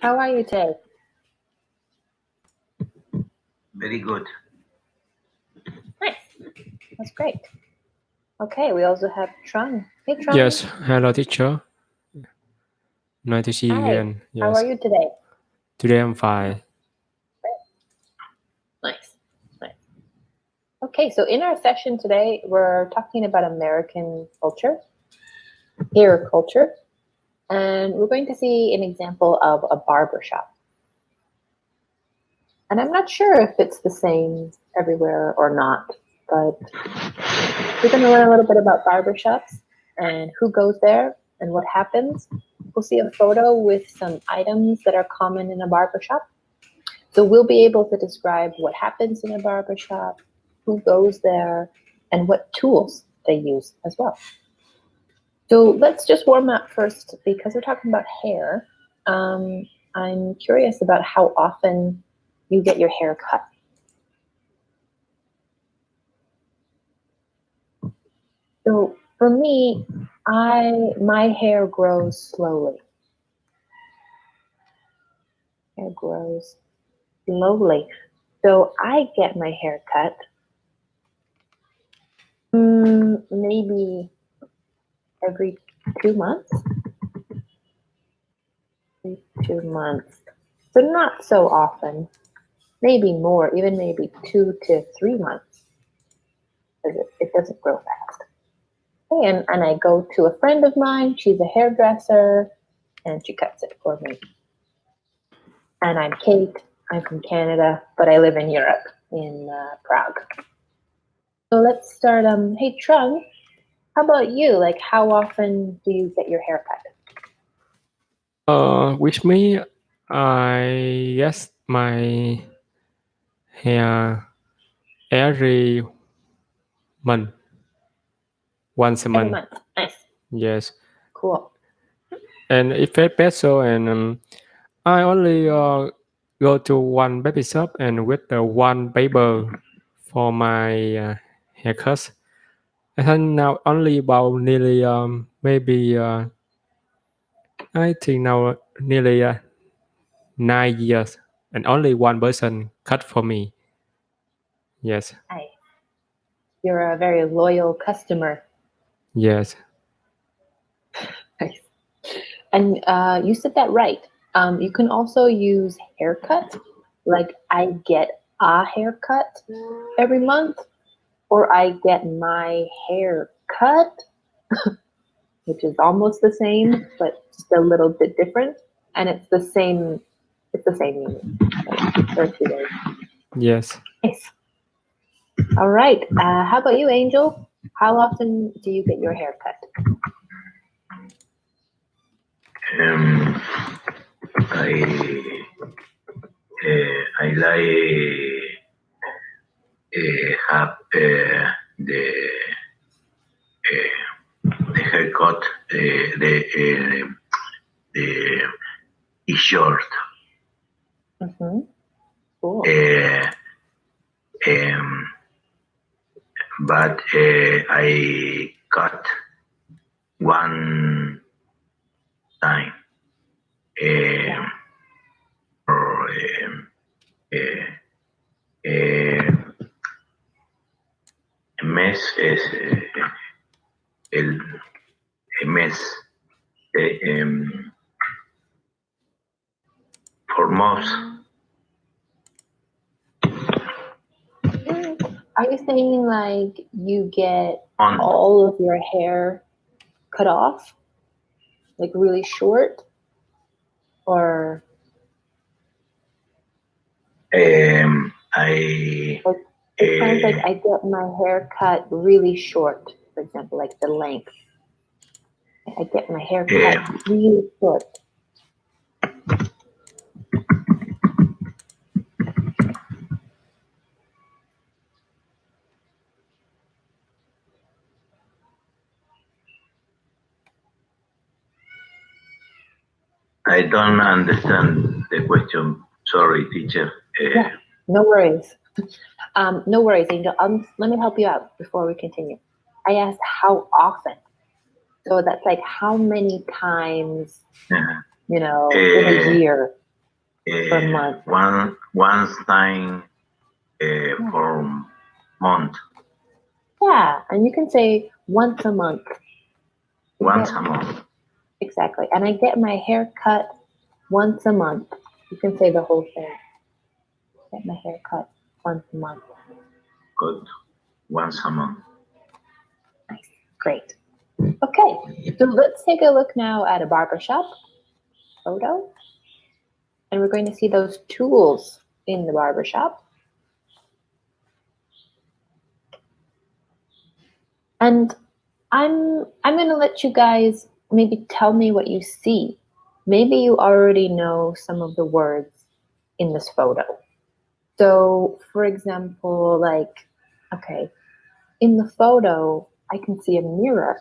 How are you today? Very good. Nice. That's great. Okay, we also have Trung. Hey, Trung. Yes, hello teacher. Nice to see you Hi. again. How Yes. are you today? Today I'm fine. Nice. Okay, so in our session today, we're talking about American culture, hair culture, and we're going to see an example of a barber shop. And I'm not sure if it's the same everywhere or not, but we're going to learn a little bit about barbershops and who goes there and what happens. We'll see a photo with some items that are common in a barbershop. So we'll be able to describe what happens in a barbershop, who goes there, and what tools they use as well. So let's just warm up first because we're talking about hair. I'm curious about how often you get your hair cut. So for me, my hair grows slowly. Hair grows slowly. So I get my hair cut maybe every 2 months. Every 2 months. So not so often. Maybe more, even maybe 2 to 3 months. Because it doesn't grow fast. And I go to a friend of mine. She's a hairdresser, and she cuts it for me. And I'm Kate. I'm from Canada, but I live in Europe, in Prague. So let's start. Hey, Trung, how about you? Like, how often do you get your hair cut? With me, I get my hair every month. Once a Every month. month. Nice. Yes. Cool. And it's very special, and I only go to one barber shop and with one barber for my haircuts. I think now only about nearly maybe I think now nearly 9 years, and only one person cut for me. Yes. Nice. You're a very loyal customer. Yes. Nice. And you said that right. You can also use haircut. Like I get a haircut every month, or I get my hair cut, which is almost the same, but just a little bit different. And it's the same meaning. For 2 days. Yes. Nice. All right. How about you, Angel? How often do you get your hair cut? I like have the haircut. The is short. Mm-hmm. Cool. But I cut one time. Mes es el mes for months. Are you saying like you get all of your hair cut off, like really short, or? It sounds like I get my hair cut really short, for example, like the length. I get my hair cut really short. I don't understand the question. Sorry, teacher. Yeah, no worries. No worries, Angel. Let me help you out before we continue. I asked how often. So that's like how many times, in a year Per month. One time for month. Yeah, and you can say once a month. Once a month. Exactly. And I get my hair cut once a month. You can say the whole thing. Get my hair cut once a month. Good. Once a month. Nice. Great. Okay. So let's take a look now at a barbershop photo. And we're going to see those tools in the barbershop. And I'm going to let you guys maybe tell me what you see. Maybe you already know some of the words in this photo. So, for example, like, okay, in the photo, I can see a mirror.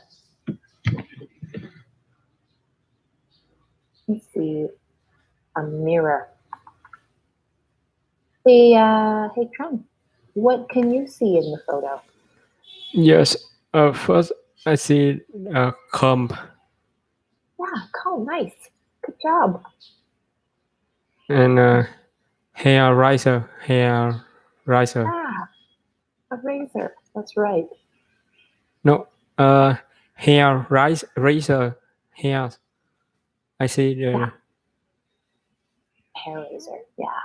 Let's see, a mirror. Hey, Trung, what can you see in the photo? Yes. First, I see a comb. Yeah, cool, nice. Good job. And hair riser. Ah, a razor. That's right. No, hair razor. Hair. I see the Yeah. Hair razor, yeah.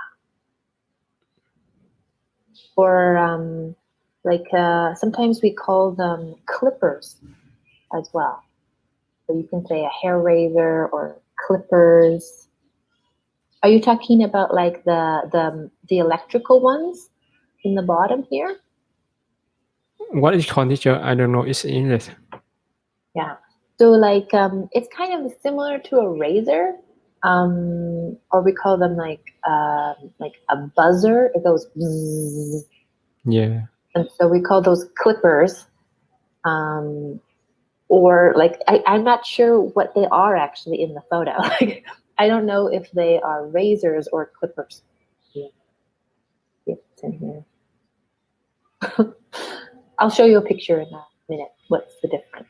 Or like sometimes we call them clippers as well. So you can say a hair razor or clippers. Are you talking about like the electrical ones in the bottom here? what is called, teacher? I don't know. It's English. Yeah. So like it's kind of similar to a razor, or we call them like a buzzer. It goes bzzz. Yeah. And so we call those clippers. Or like I'm not sure what they are actually in the photo. Like I don't know if they are razors or clippers. Yeah, it's in here. I'll show you a picture in a minute. What's the difference?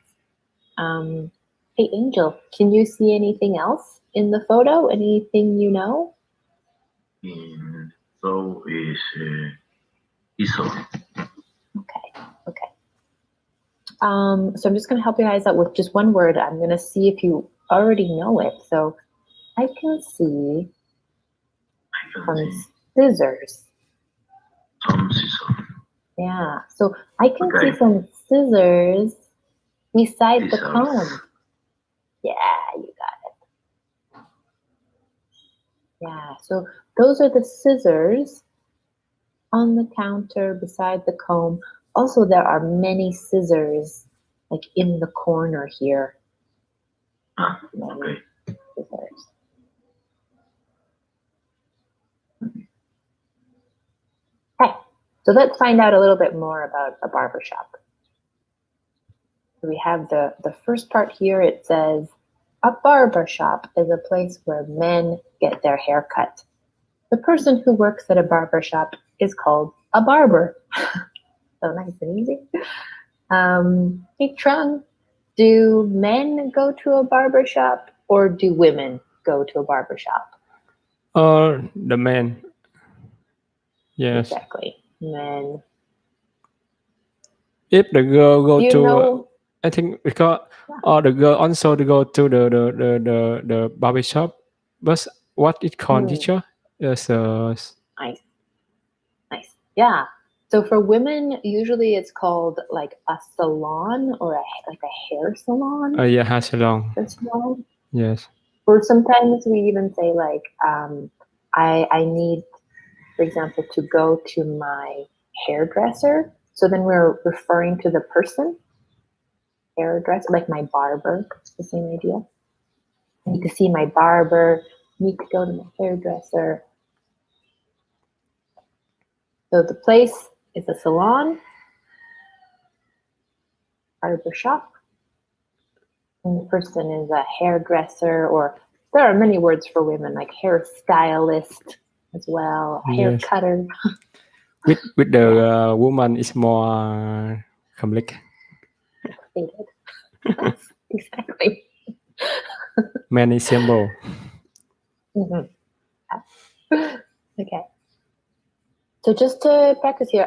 Hey, Angel, can you see anything else in the photo? Anything you know? So is ISO. Okay. So I'm just going to help you guys out with just one word. I'm going to see if you already know it. So I can see some scissors. Some scissors. Yeah, so I can see some scissors beside the comb. Yeah, you got it. Yeah, so those are the scissors on the counter beside the comb. Also, there are many scissors like in the corner here. Okay. Scissors. Okay, so let's find out a little bit more about a barbershop. So we have the first part here. It says, a barbershop is a place where men get their hair cut. The person who works at a barbershop is called a barber. So nice and easy. Hey, Trung, do men go to a barbershop or do women go to a barbershop? The man. Yes. Exactly. Men. If the girl go Do you to, know? I think because the girl also to go to the barber shop. But what it called, teacher? Is Nice. Yeah. So for women, usually it's called like a salon or like a hair salon. yeah, hair salon. Hair salon. Yes. Or sometimes we even say like, I need, for example, to go to my hairdresser. So then we're referring to the person, hairdresser, like my barber. It's the same idea. I need to see my barber. I need to go to my hairdresser. So the place is a salon, barber shop, and the person is a hairdresser, or there are many words for women, like hairstylist as well, hair cutter. With the woman is more complicated. Exactly. Many symbol. Mm-hmm. Okay. So just to practice here,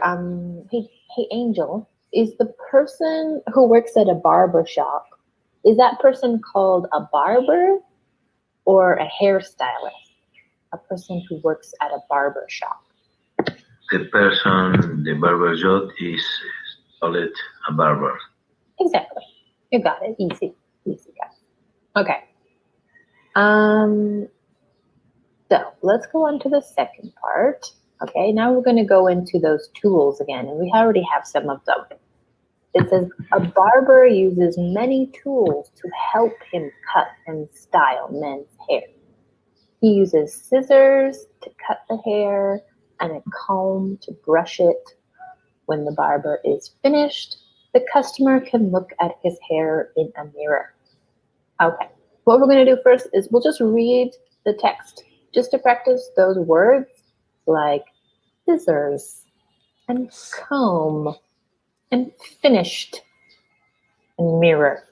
hey Angel, is the person who works at a barber shop, is that person called a barber or a hairstylist? A person who works at a barber shop. The person, the barber job is called a barber. Exactly. You got it. Easy, guys. Okay. So let's go on to the second part. Okay, now we're going to go into those tools again, and we already have some of them. It says a barber uses many tools to help him cut and style men's hair. He uses scissors to cut the hair and a comb to brush it. When the barber is finished, the customer can look at his hair in a mirror. Okay, what we're going to do first is we'll just read the text just to practice those words like scissors and comb and finished and mirror.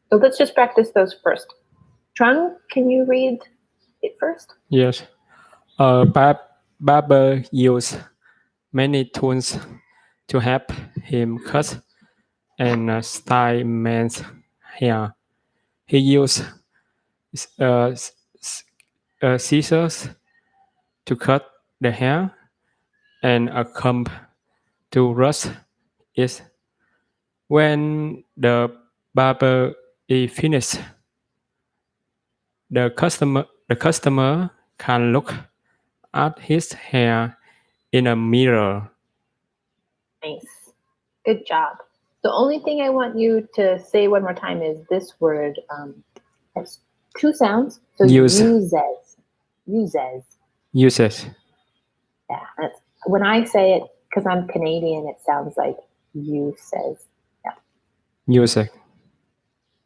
So let's just practice those first. Trung, can you read it first? Yes. Barber use many tools to help him cut and style men's hair. He uses scissors to cut the hair and a comb to brush it. When the barber is finished, the customer can look at his hair in a mirror. Nice. Good job. The only thing I want you to say one more time is this word has two sounds. So uses. Yeah, that's, when I say it, because I'm Canadian, it sounds like you says. Yeah. Uses.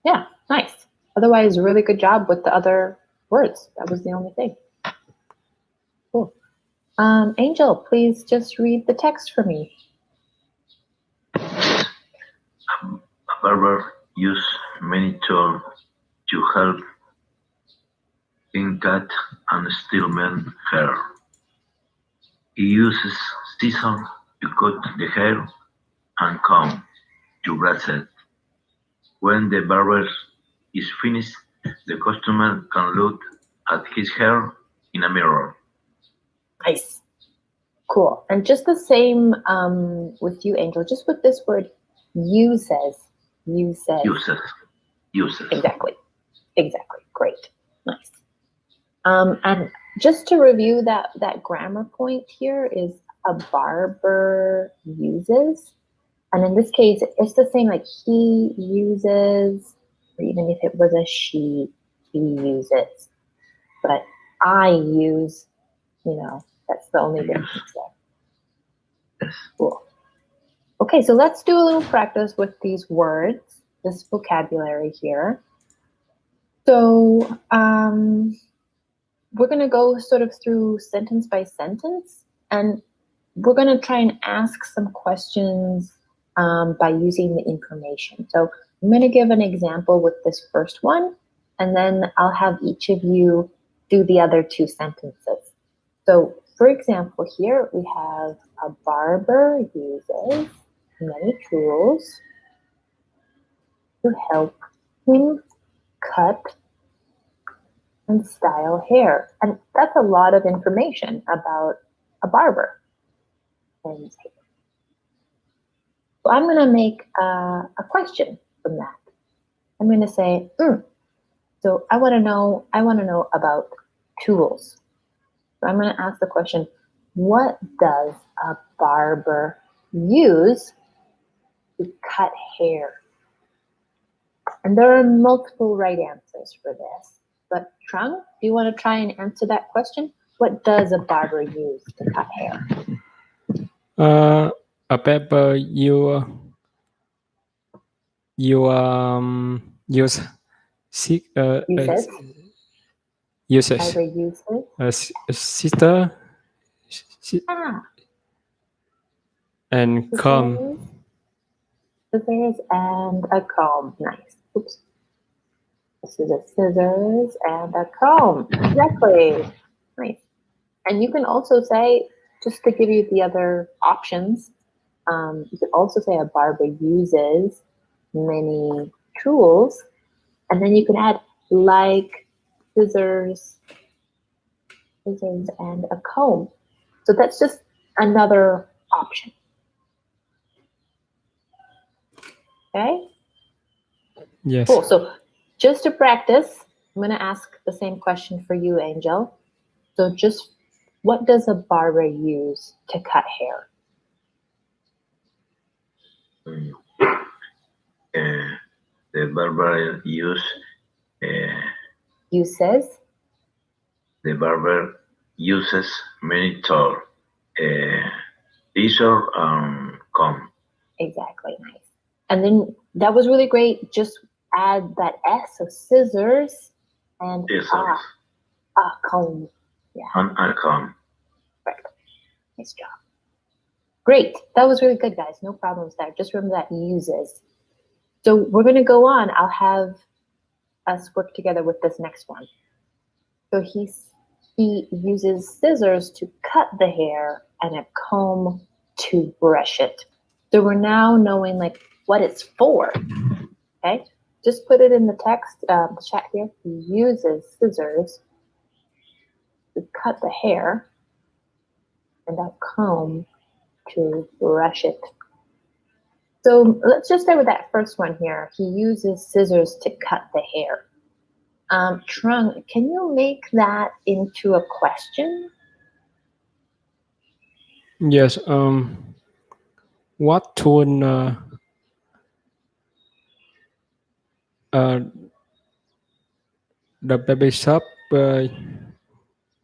Yeah, nice. Otherwise, really good job with the other words. That was the only thing. Cool. Angel, please just read the text for me. A barber uses many tools to help him cut and style men's hair. He uses scissors to cut the hair and comb to brush it. When the barber is finished, the customer can look at his hair in a mirror. Nice. Cool. And just the same with you, Angel, just with this word uses. Uses. Exactly. Great. Nice. And just to review that grammar point here is a barber uses. And in this case, it's the same like he uses, or even if it was a she, he uses. But I use, that's the only difference there. Yes. Cool. Okay, so let's do a little practice with these words, this vocabulary here. So we're going to go sort of through sentence by sentence, and we're going to try and ask some questions by using the information. So I'm going to give an example with this first one, and then I'll have each of you do the other two sentences. So for example, here we have a barber uses many tools to help him cut and style hair. And that's a lot of information about a barber. And so I'm going to make a question from that. I'm going to say, so I want to know about tools. So I'm going to ask the question, what does a barber use to cut hair? And there are multiple right answers for this. But Trung, do you want to try and answer that question? What does a barber use to cut hair? A barber use Barber uses scissors and comb. Scissors and a comb. Nice. Oops. This is a scissors and a comb. Exactly. Nice. And you can also say, just to give you the other options, you could also say a barber uses many tools, and then you can add like scissors and a comb. So that's just another option. Okay? Yes. Cool. So just to practice, I'm going to ask the same question for you, Angel. So just what does a barber use to cut hair? The barber Uses. the barber uses many tools, scissors and comb. Exactly. Nice. And then that was really great. Just add that S, so scissors, and comb. Yeah. And a comb. Perfect. Nice job. Great. That was really good, guys. No problems there. Just remember that uses. So we're going to go on. I'll have us work together with this next one. So he uses scissors to cut the hair and a comb to brush it. So we're now knowing like what it's for. Okay, just put it in the text, the chat here. He uses scissors to cut the hair and a comb to brush it. So let's just start with that first one here. He uses scissors to cut the hair. Trung, can you make that into a question? Yes. What tool the baby shop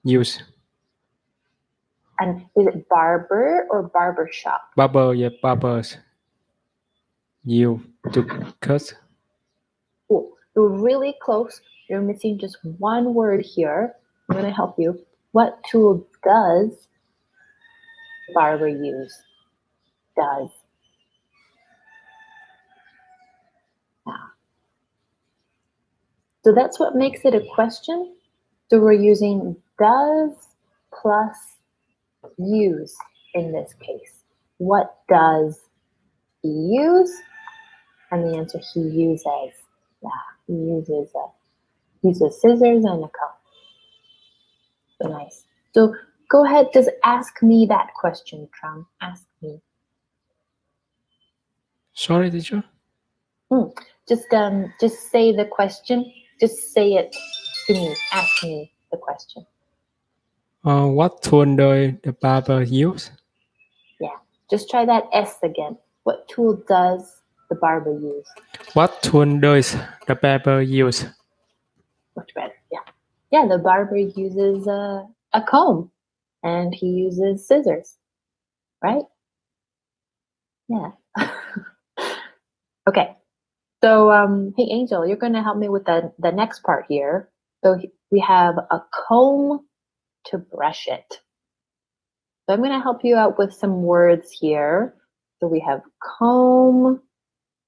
use? And is it barber or barber shop? Barber, yeah, barbers use to cut. Cool. You're really close. You're missing just one word here. I'm going to help you. What tool does the barber use? Does. Yeah. So that's what makes it a question. So we're using does plus use in this case. What does he use? And the answer, he uses. Yeah, he uses scissors and a comb. So nice. So go ahead, just ask me that question, Tram. Ask me. Sorry, teacher. Just say the question. Just say it to me. Ask me the question. What tool does the barber use? Yeah. Just try that S again. What tool does the barber use? What tool does the barber use? Much better. Yeah. Yeah, the barber uses a comb and he uses scissors. Right? Yeah. Okay. So, hey, Angel, you're going to help me with the next part here. So we have a comb to brush it. So I'm going to help you out with some words here. So we have comb,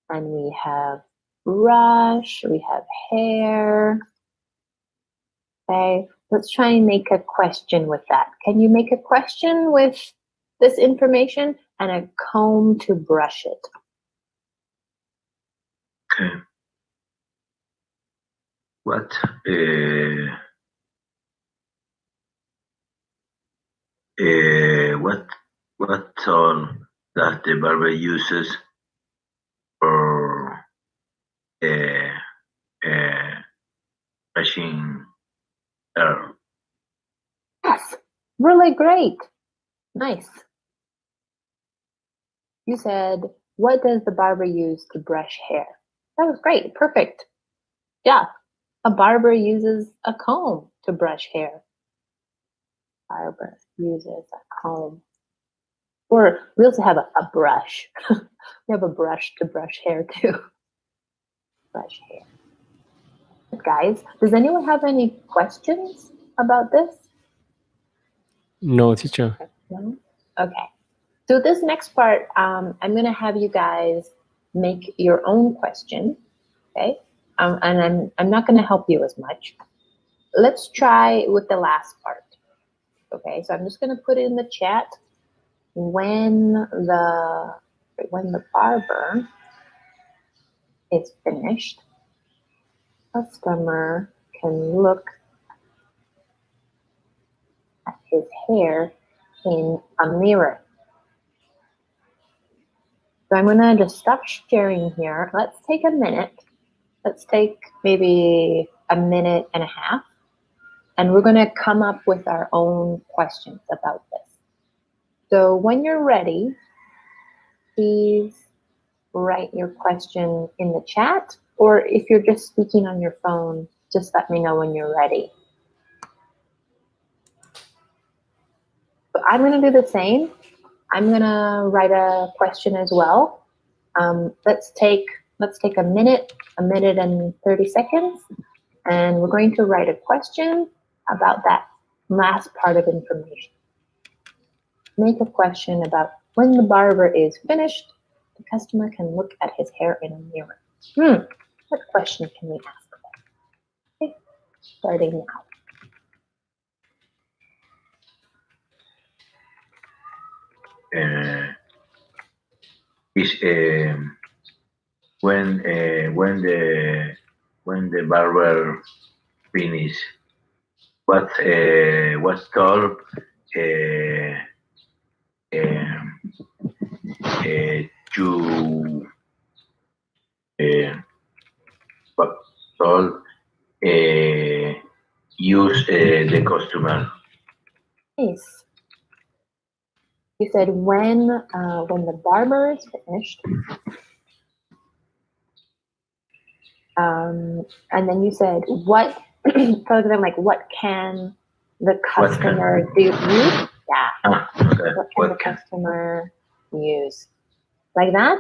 and we have brush, we have hair. Okay, let's try and make a question with that. Can you make a question with this information and a comb to brush it? Okay. What tool that the barber uses for brushing hair? Yes, really great. Nice. You said, what does the barber use to brush hair? That was great. Perfect. Yeah, a barber uses a comb to brush hair. Barber uses a comb. Or we also have a brush. We have a brush to brush hair too. Brush hair. Guys, does anyone have any questions about this? No, teacher. No? Okay. So this next part, I'm going to have you guys make your own question. Okay. And I'm not going to help you as much. Let's try with the last part. Okay, so I'm just going to put in the chat when the barber is finished, customer can look at his hair in a mirror. So I'm going to just stop sharing here. Let's take a minute. Let's take maybe a minute and a half, and we're going to come up with our own questions about this. So when you're ready, please write your question in the chat, or if you're just speaking on your phone, just let me know when you're ready. So I'm going to do the same. I'm going to write a question as well. Let's take a minute and 30 seconds, and we're going to write a question about that last part of information. Make a question about when the barber is finished, the customer can look at his hair in a mirror. What question can we ask them? Okay, starting now. When the barber finish, what told use the customer. Nice. You said when the barber is finished, and then you said what? For example, like what can the customer do? Use? Yeah. Okay. What can the customer use? Like that?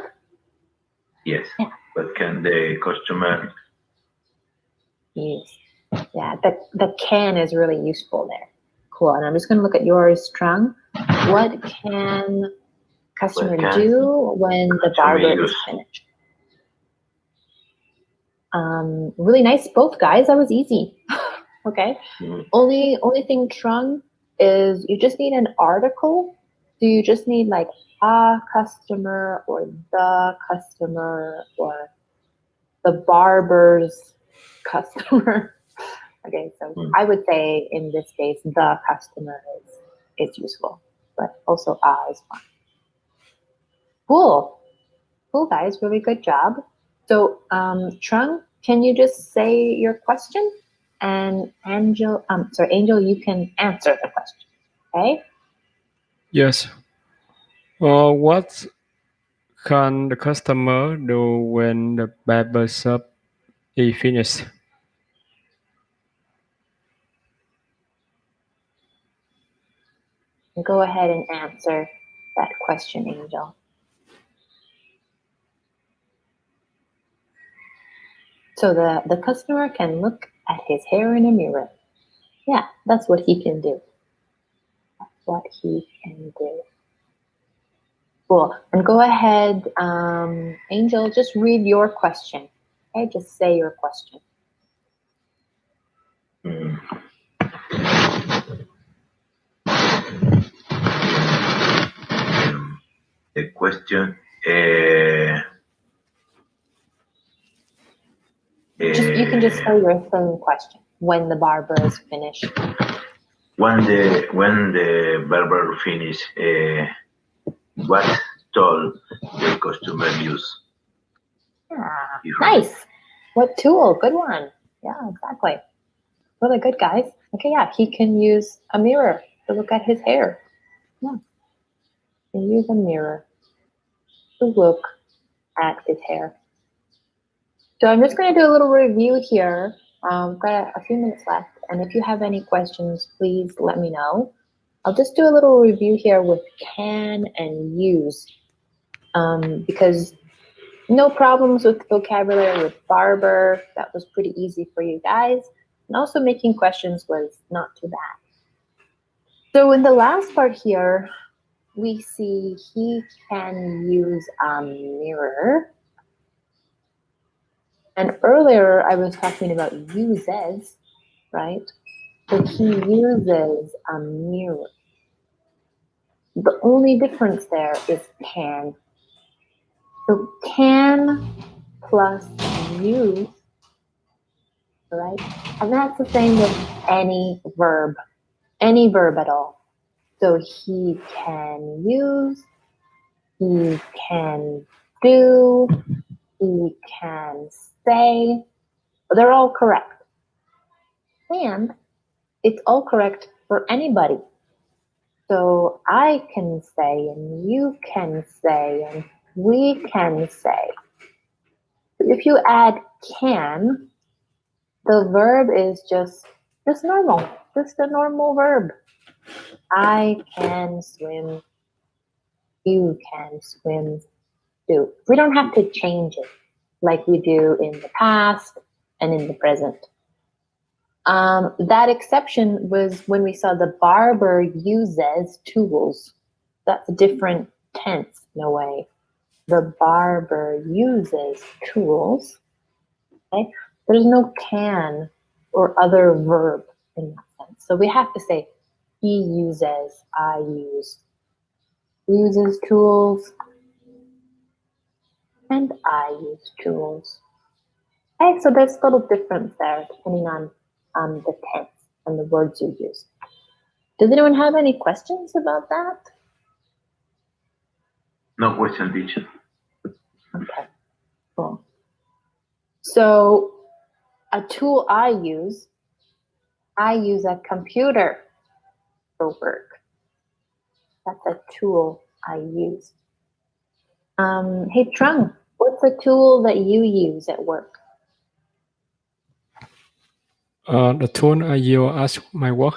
Yes. Yeah. What can the customer use? Yeah, the can is really useful there. Cool. And I'm just going to look at yours, Trung. What can customer do when the barber is finished? Really nice, both guys. That was easy. Okay. Mm-hmm. Only thing, Trung, is you just need an article. Do you just need like a customer or the customer or the barber's customer? Okay, so I would say in this case, the customer is useful, but also is fine. Cool, guys, really good job. So, Trung, can you just say your question? And Angel, you can answer the question. Okay? Yes. What can the customer do when the barber shop is finished? Go ahead and answer that question, Angel. So the customer can look at his hair in a mirror. Yeah, that's what he can do. That's what he can do. Cool. And go ahead, Angel, just read your question. Okay, just say your question. The question. You can just say your same question. When the barber is finished. When the barber finish, what tool the customer use? Yeah, nice. What tool? Good one. Yeah, exactly. Really good, guys. Okay, yeah, he can use a mirror to look at his hair. Yeah, he can use a mirror to look at his hair. So I'm just going to do a little review here. Got a few minutes left, and if you have any questions, please let me know. I'll just do a little review here with can and use, because no problems with vocabulary with barber. That was pretty easy for you guys. And also making questions was not too bad. So in the last part here, we see he can use a mirror. And earlier I was talking about uses, right? So he uses a mirror. The only difference there is can. So can plus use, right? And that's the same with any verb at all. So he can use, he can do, he can say. They're all correct. And it's all correct for anybody. So I can say, and you can say, and we can say. If you add can, the verb is just normal, just a normal verb. I can swim. You can swim too. We don't have to change it like we do in the past and in the present. That exception was when we saw the barber uses tools. That's a different tense in a way. The barber uses tools. Okay? There's no can or other verb in that sense. So we have to say he uses, I use. He uses tools, and I use tools. Okay, so there's a little difference there depending on the tense and the words you use. Does anyone have any questions about that? No question, teacher. Okay, cool. So a tool I use a computer for work. That's a tool I use. Hey, Trung, what's a tool that you use at work? The tool I use at my work.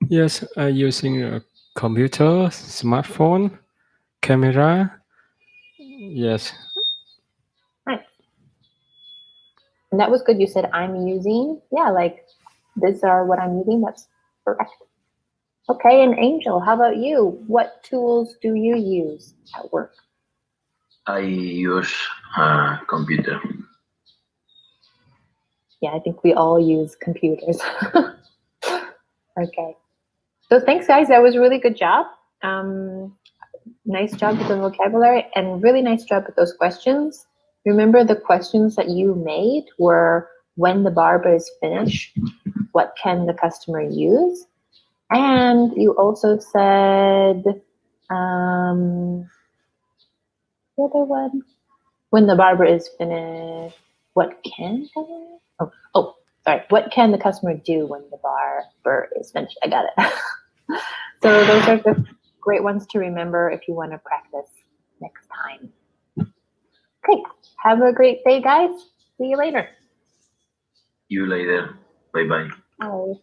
Yes, I'm using a computer, smartphone, camera. Yes. Nice. And that was good. You said I'm using. Yeah, like these are what I'm using. That's correct. Okay, and Angel, how about you? What tools do you use at work? I use a computer. Yeah, I think we all use computers. Okay. So thanks, guys. That was a really good job. Nice job with the vocabulary and really nice job with those questions. Remember the questions that you made were when the barber is finished, what can the customer use? And you also said, the other one, when the barber is finished, what can, what can the customer do when the barber is finished? I got it. So those are the great ones to remember if you want to practice next time. Okay, have a great day, guys. See you later. See you later. Bye-bye. Bye.